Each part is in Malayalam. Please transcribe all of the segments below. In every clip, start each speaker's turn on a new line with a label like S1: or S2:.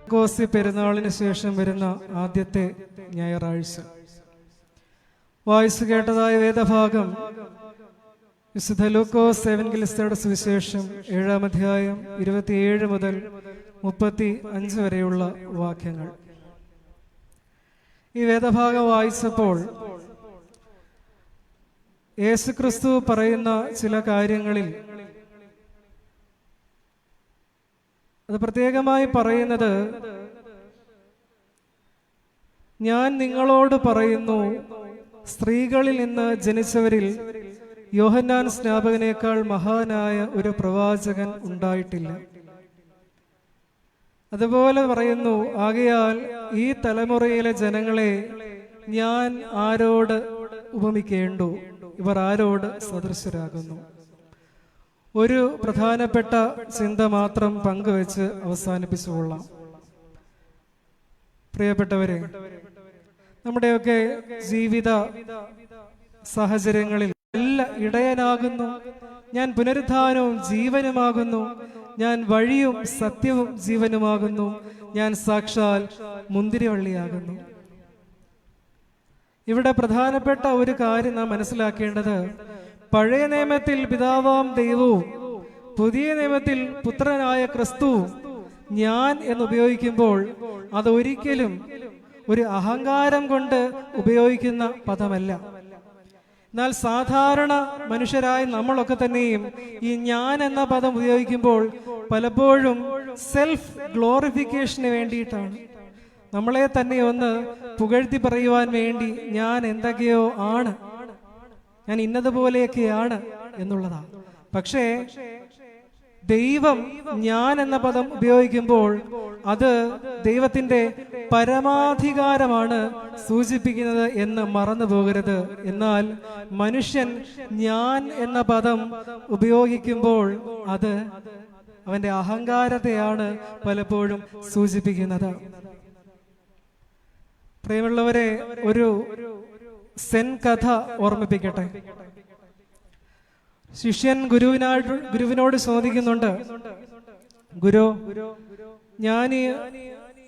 S1: പെന്തക്കോസ്തി പെരുന്നാളിന് ശേഷം വരുന്ന ആദ്യത്തെ ഞായറാഴ്ച. വായിച്ചു കേട്ടതായ വേദഭാഗം വിശുദ്ധ ലൂക്കോസ് എവൻഗലിസ്തയുടെ സുവിശേഷം 7-ാം അധ്യായം 27 മുതൽ 35 വരെയുള്ള വാക്യങ്ങൾ. ഈ വേദഭാഗം വായിച്ചപ്പോൾ യേശുക്രിസ്തു പറയുന്ന ചില കാര്യങ്ങളിൽ അത് പ്രത്യേകമായി പറയുന്നത്, ഞാൻ നിങ്ങളോട് പറയുന്നു, സ്ത്രീകളിൽ നിന്ന് ജനിച്ചവരിൽ യോഹന്നാൻ സ്നാപകനേക്കാൾ മഹാനായ ഒരു പ്രവാചകൻ ഉണ്ടായിട്ടില്ല. അതുപോലെ പറയുന്നു, ആകയാൽ ഈ തലമുറയിലെ ജനങ്ങളെ ഞാൻ ആരോട് ഉപമിക്കേണ്ടു? ഇവർ ആരോട് സദൃശരാകുന്നു? ഒരു പ്രധാനപ്പെട്ട ചിന്ത മാത്രം പങ്കുവെച്ച് അവസാനിപ്പിച്ചുകൊള്ളാം. പ്രിയപ്പെട്ടവരെ, നമ്മുടെയൊക്കെ ജീവിത സാഹചര്യങ്ങളിൽ എല്ലാ ഇടയനാകുന്നു, ഞാൻ പുനരുത്ഥാനവും ജീവനുമാകുന്നു, ഞാൻ വഴിയും സത്യവും ജീവനുമാകുന്നു, ഞാൻ സാക്ഷാൽ മുന്തിരിവള്ളിയാകുന്നു. ഇവിടെ പ്രധാനപ്പെട്ട ഒരു കാര്യം നാം മനസ്സിലാക്കേണ്ടത്, പഴയ നിയമത്തിൽ പിതാവാം ദൈവവും പുതിയ നിയമത്തിൽ പുത്രനായ ക്രിസ്തുവും ഞാൻ എന്നുപയോഗിക്കുമ്പോൾ അതൊരിക്കലും ഒരു അഹങ്കാരം കൊണ്ട് ഉപയോഗിക്കുന്ന പദമല്ല. എന്നാൽ സാധാരണ മനുഷ്യരായ നമ്മളൊക്കെ തന്നെയും ഈ ഞാൻ എന്ന പദം ഉപയോഗിക്കുമ്പോൾ പലപ്പോഴും സെൽഫ് ഗ്ലോറിഫിക്കേഷന് വേണ്ടിയിട്ടാണ്, നമ്മളെ തന്നെ ഒന്ന് പുകഴ്ത്തി പറയുവാൻ വേണ്ടി ഞാൻ എന്തൊക്കെയോ ആണ്, ഞാൻ ഇന്നതുപോലെയൊക്കെയാണ് എന്നുള്ളതാണ്. പക്ഷേ ദൈവം ഞാൻ എന്ന പദം ഉപയോഗിക്കുമ്പോൾ അത് ദൈവത്തിന്റെ പരമാധികാരമാണ് സൂചിപ്പിക്കുന്നത് എന്ന് മറന്നു പോകരുത്. എന്നാൽ മനുഷ്യൻ ഞാൻ എന്ന പദം ഉപയോഗിക്കുമ്പോൾ അത് അവന്റെ അഹങ്കാരത്തെയാണ് പലപ്പോഴും സൂചിപ്പിക്കുന്നത്. പ്രിയമുള്ളവരെ, ഒരു സെൻ കഥ ഓർമ്മിപ്പിക്കട്ടെ. ശിഷ്യൻ ഗുരുവിനോട് ചോദിക്കുന്നുണ്ട്, ഗുരു, ഞാൻ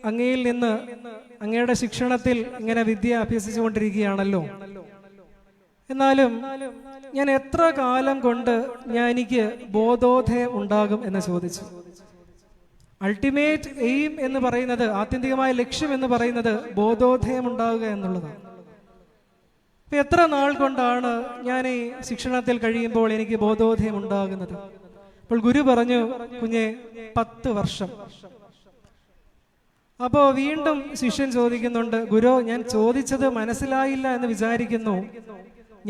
S1: അങ്ങയിൽ നിന്ന് അങ്ങയുടെ ശിക്ഷണത്തിൽ ഇങ്ങനെ വിദ്യ അഭ്യസിച്ചുകൊണ്ടിരിക്കുകയാണല്ലോ, എന്നാലും ഞാൻ എത്ര കാലം കൊണ്ട് എനിക്ക് ബോധോദയം ഉണ്ടാകും എന്ന് ചോദിച്ചു. അൾട്ടിമേറ്റ് എയിം എന്ന് പറയുന്നത്, ആത്യന്തികമായ ലക്ഷ്യം എന്ന് പറയുന്നത് ബോധോദയം ഉണ്ടാവുക എന്നുള്ളതാണ്. എത്ര നാൾ കൊണ്ടാണ് ഞാൻ ഈ ശിക്ഷണത്തിൽ കഴിയുമ്പോൾ എനിക്ക് ബോധോദയം ഉണ്ടാകുന്നത്? അപ്പോൾ ഗുരു പറഞ്ഞു, കുഞ്ഞെ, 10 വർഷം. അപ്പോ വീണ്ടും ശിഷ്യൻ ചോദിക്കുന്നുണ്ട്, ഗുരു, ഞാൻ ചോദിച്ചത് മനസ്സിലായില്ല എന്ന് വിചാരിക്കുന്നു,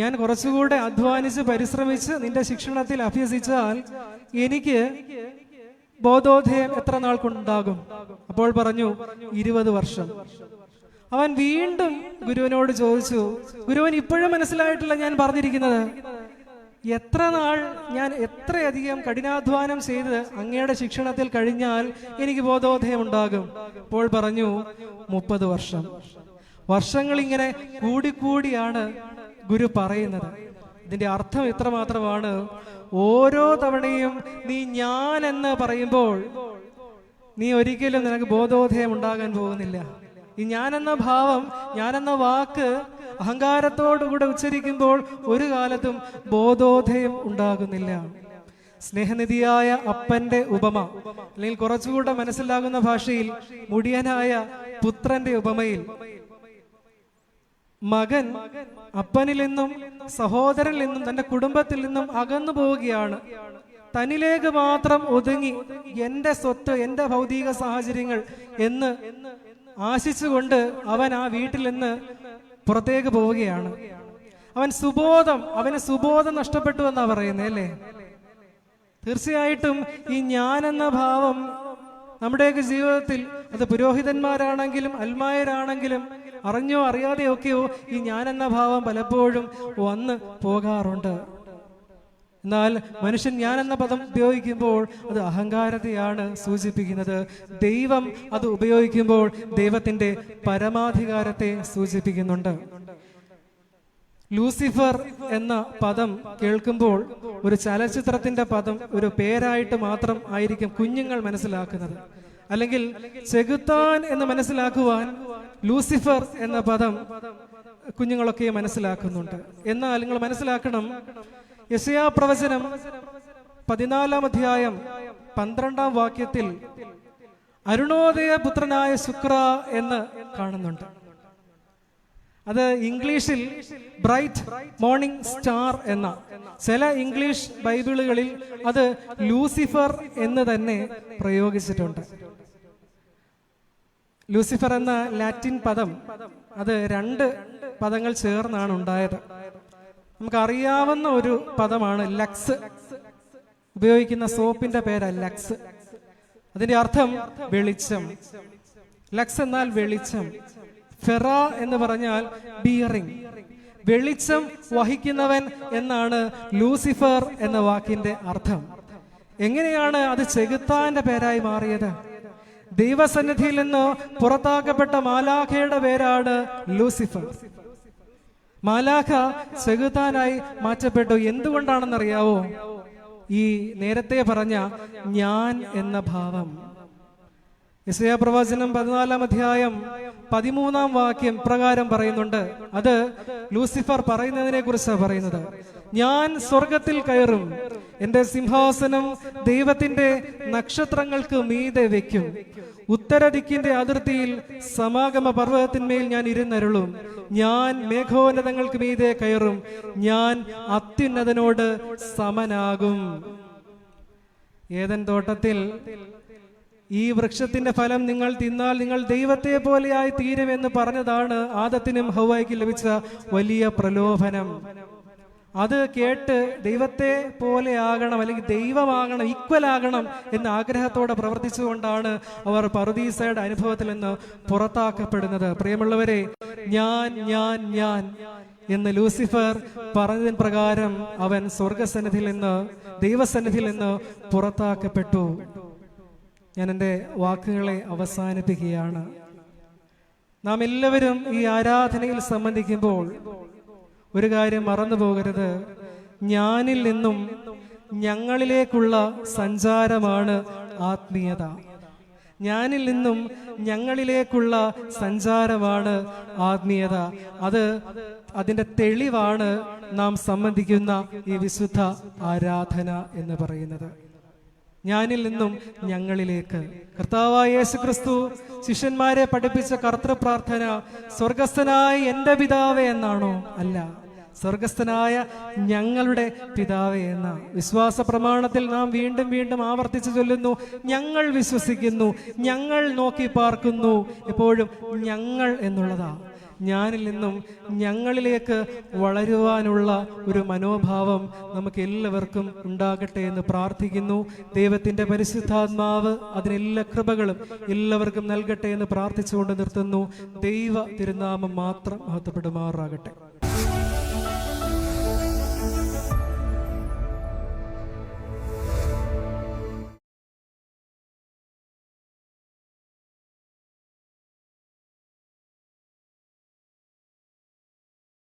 S1: ഞാൻ കുറച്ചുകൂടെ അധ്വാനിച്ച് പരിശ്രമിച്ച് നിന്റെ ശിക്ഷണത്തിൽ അഭ്യസിച്ചാൽ എനിക്ക് ബോധോദയം എത്ര നാൾ കൊണ്ടുണ്ടാകും? അപ്പോൾ പറഞ്ഞു, 20 വർഷം. അവൻ വീണ്ടും ഗുരുവിനോട് ചോദിച്ചു, ഗുരുവിന് ഇപ്പോഴും മനസ്സിലായിട്ടില്ല ഞാൻ പറഞ്ഞിരിക്കുന്നത്, എത്ര നാൾ ഞാൻ എത്രയധികം കഠിനാധ്വാനം ചെയ്ത് അങ്ങയുടെ ശിക്ഷണത്തിൽ കഴിഞ്ഞാൽ എനിക്ക് ബോധോദയം ഉണ്ടാകും? അപ്പോൾ പറഞ്ഞു, 30 വർഷം. വർഷങ്ങൾ ഇങ്ങനെ കൂടിക്കൂടിയാണ് ഗുരു പറയുന്നത്. ഇതിന്റെ അർത്ഥം ഇത്ര മാത്രമാണ്, ഓരോ തവണയും നീ ഞാൻ എന്ന് പറയുമ്പോൾ നീ ഒരിക്കലും നിനക്ക് ബോധോദയം ഉണ്ടാകാൻ പോകുന്നില്ല. ഈ ഞാനെന്ന ഭാവം, ഞാനെന്ന വാക്ക് അഹങ്കാരത്തോടുകൂടെ ഉച്ചരിക്കുമ്പോൾ ഒരു കാലത്തും ബോധോദയം ഉണ്ടാകുന്നില്ല. സ്നേഹനിധിയായ അപ്പന്റെ ഉപമ, അല്ലെങ്കിൽ കുറച്ചുകൂടെ മനസ്സിലാകുന്ന ഭാഷയിൽ മുടിയനായ പുത്രന്റെ ഉപമയിൽ, മകൻ അപ്പനിൽ നിന്നും സഹോദരനിൽ നിന്നും തന്റെ കുടുംബത്തിൽ നിന്നും അകന്നു പോവുകയാണ്. തന്നിലേക്ക് മാത്രം ഒതുങ്ങി എന്റെ സ്വത്ത്, എന്റെ ഭൗതിക സാഹചര്യങ്ങൾ എന്ന് ആശിച്ചുകൊണ്ട് അവൻ ആ വീട്ടിൽ നിന്ന് പുറത്തേക്ക് പോവുകയാണ്. അവന് സുബോധം നഷ്ടപ്പെട്ടു എന്നാ പറയുന്നത്, അല്ലേ? തീർച്ചയായിട്ടും ഈ ഞാൻ എന്ന ഭാവം നമ്മുടെയൊക്കെ ജീവിതത്തിൽ, അത് പുരോഹിതന്മാരാണെങ്കിലും അൽമായരാണെങ്കിലും അറിഞ്ഞോ അറിയാതെയൊക്കെയോ ഈ ഞാൻ എന്ന ഭാവം പലപ്പോഴും വന്ന് പോകാറുണ്ട്. എന്നാൽ മനുഷ്യൻ ഞാൻ എന്ന പദം ഉപയോഗിക്കുമ്പോൾ അത് അഹങ്കാരത്തെയാണ് സൂചിപ്പിക്കുന്നത്. ദൈവം അത് ഉപയോഗിക്കുമ്പോൾ ദൈവത്തിന്റെ പരമാധികാരത്തെ സൂചിപ്പിക്കുന്നുണ്ട്. ലൂസിഫർ എന്ന പദം കേൾക്കുമ്പോൾ ഒരു ചലച്ചിത്രത്തിന്റെ പദം, ഒരു പേരായിട്ട് മാത്രം ആയിരിക്കും കുഞ്ഞുങ്ങൾ മനസ്സിലാക്കുന്നത്. അല്ലെങ്കിൽ ചെകുത്താൻ എന്ന് മനസ്സിലാക്കുവാൻ ലൂസിഫർ എന്ന പദം കുഞ്ഞുങ്ങളൊക്കെ മനസ്സിലാക്കുന്നുണ്ട്. എന്നാൽ നിങ്ങൾ മനസ്സിലാക്കണം, യെശയ്യാ പ്രവചനം 14-ാം അധ്യായം 12-ാം വാക്യത്തിൽ അരുണോദയ പുത്രനായ ശുക്ര എന്ന് കാണുന്നുണ്ട്. അത് ഇംഗ്ലീഷിൽ ബ്രൈറ്റ് മോർണിംഗ് സ്റ്റാർ എന്ന, ചില ഇംഗ്ലീഷ് ബൈബിളുകളിൽ അത് ലൂസിഫർ എന്ന് തന്നെ പ്രയോഗിച്ചിട്ടുണ്ട്. ലൂസിഫർ എന്ന ലാറ്റിൻ പദം അത് 2 പദങ്ങൾ ചേർന്നാണ് ഉണ്ടായത്. നമുക്കറിയാവുന്ന ഒരു പദമാണ് ലക്സ്. ഉപയോഗിക്കുന്ന സോപ്പിന്റെ പേര് ലക്സ്. അതിന്റെ അർത്ഥം വെളിച്ചം. ലക്സ് എന്നാൽ വെളിച്ചം. ഫെറ എന്ന് പറഞ്ഞാൽ ബിയറിംഗ്, വെളിച്ചം വഹിക്കുന്നവൻ എന്നാണ് ലൂസിഫർ എന്ന വാക്കിന്റെ അർത്ഥം. എങ്ങനെയാണ് അത് ചെകുത്താന്റെ പേരായി മാറിയത്? ദൈവസന്നിധിയിൽ നിന്ന് പുറത്താക്കപ്പെട്ട മാലാഖയുടെ പേരാണ് ലൂസിഫർ. മാലാഖ ചെകുത്താനായി മാറ്റപ്പെട്ടു. എന്തുകൊണ്ടാണെന്നറിയാവോ? ഈ നേരത്തെ പറഞ്ഞ ഞാൻ എന്ന ഭാവം. യെശയ്യാ പ്രവചനം 14-ാം അധ്യായം 13-ാം വാക്യം പ്രകാരം പറയുന്നുണ്ട്. അത് ലൂസിഫർ പറയുന്നതിനെ കുറിച്ചാണ് പറയുന്നത്. ഞാൻ സ്വർഗത്തിൽ കയറും, എന്റെ സിംഹാസനം ദൈവത്തിന്റെ നക്ഷത്രങ്ങൾക്ക് മീതെ വെക്കും. ഉത്തരദിക്കിന്റെ അതിർത്തിയിൽ സമാഗമ പർവ്വതത്തിന്മേൽ ഞാൻ ഇരുന്നരുളും. ഞാൻ മേഘോന്നതങ്ങൾക്ക് മീതെ കയറും, ഞാൻ അത്യുന്നതനോട് സമനാകും. ഏദൻ തോട്ടത്തിൽ ഈ വൃക്ഷത്തിന്റെ ഫലം നിങ്ങൾ തിന്നാൽ നിങ്ങൾ ദൈവത്തെ പോലെയായി തീരുമെന്ന് പറഞ്ഞതാണ് ആദത്തിനും ഹവ്വായ്ക്കും ലഭിച്ച വലിയ പ്രലോഭനം. അത് കേട്ട് ദൈവത്തെ പോലെ ആകണം, അല്ലെങ്കിൽ ദൈവമാകണം, ഈക്വൽ ആകണം എന്ന ആഗ്രഹത്തോടെ പ്രവർത്തിച്ചുകൊണ്ടാണ് അവർ പറുദീസയുടെ അനുഭവത്തിൽ നിന്ന് പുറത്താക്കപ്പെടുന്നത്. പ്രിയമുള്ളവരെ, ഞാൻ ഞാൻ ഞാൻ എന്ന് ലൂസിഫർ പറഞ്ഞതിന് പ്രകാരം അവൻ സ്വർഗസന്നിധിയിൽ നിന്ന്, ദൈവസന്നിധിയിൽ നിന്ന് പുറത്താക്കപ്പെട്ടു. ഞാൻ എൻ്റെ വാക്കുകളെ അവസാനിപ്പിക്കുകയാണ്. നാം എല്ലാവരും ഈ ആരാധനയിൽ സംബന്ധിക്കുമ്പോൾ ഒരു കാര്യം മറന്നു പോകരുത്. ഞാനിൽ നിന്നും ഞങ്ങളിലേക്കുള്ള സഞ്ചാരമാണ് ആത്മീയത. ഞാനിൽ നിന്നും ഞങ്ങളിലേക്കുള്ള സഞ്ചാരമാണ് ആത്മീയത. അതിൻ്റെ തെളിവാണ് നാം സംബന്ധിക്കുന്ന ഈ വിശുദ്ധ ആരാധന എന്ന് പറയുന്നത്. ഞാനിൽ നിന്നും ഞങ്ങളിലേക്ക്. കർത്താവായ യേശുക്രിസ്തു ശിഷ്യന്മാരെ പഠിപ്പിച്ച കർത്തൃപ്രാർത്ഥന സ്വർഗസ്ഥനായ എൻ്റെ പിതാവേ എന്നാണോ? അല്ല, സ്വർഗസ്ഥനായ ഞങ്ങളുടെ പിതാവേ എന്ന വിശ്വാസ പ്രമാണത്തിൽ നാം വീണ്ടും വീണ്ടും ആവർത്തിച്ചു ചൊല്ലുന്നു. ഞങ്ങൾ വിശ്വസിക്കുന്നു, ഞങ്ങൾ നോക്കി പാർക്കുന്നു. എപ്പോഴും ഞങ്ങൾ എന്നുള്ളതാ. ഞാനിൽ നിന്നും ഞങ്ങളിലേക്ക് വളരുവാനുള്ള ഒരു മനോഭാവം നമുക്ക് എല്ലാവർക്കും ഉണ്ടാകട്ടെ എന്ന് പ്രാർത്ഥിക്കുന്നു. ദൈവത്തിന്റെ പരിശുദ്ധാത്മാവ് അതിനെല്ലാ കൃപകളും എല്ലാവർക്കും നൽകട്ടെ എന്ന് പ്രാർത്ഥിച്ചുകൊണ്ട് നിർത്തുന്നു. ദൈവ തിരുനാമം മാത്രം മഹത്വപ്പെടുമാറാകട്ടെ.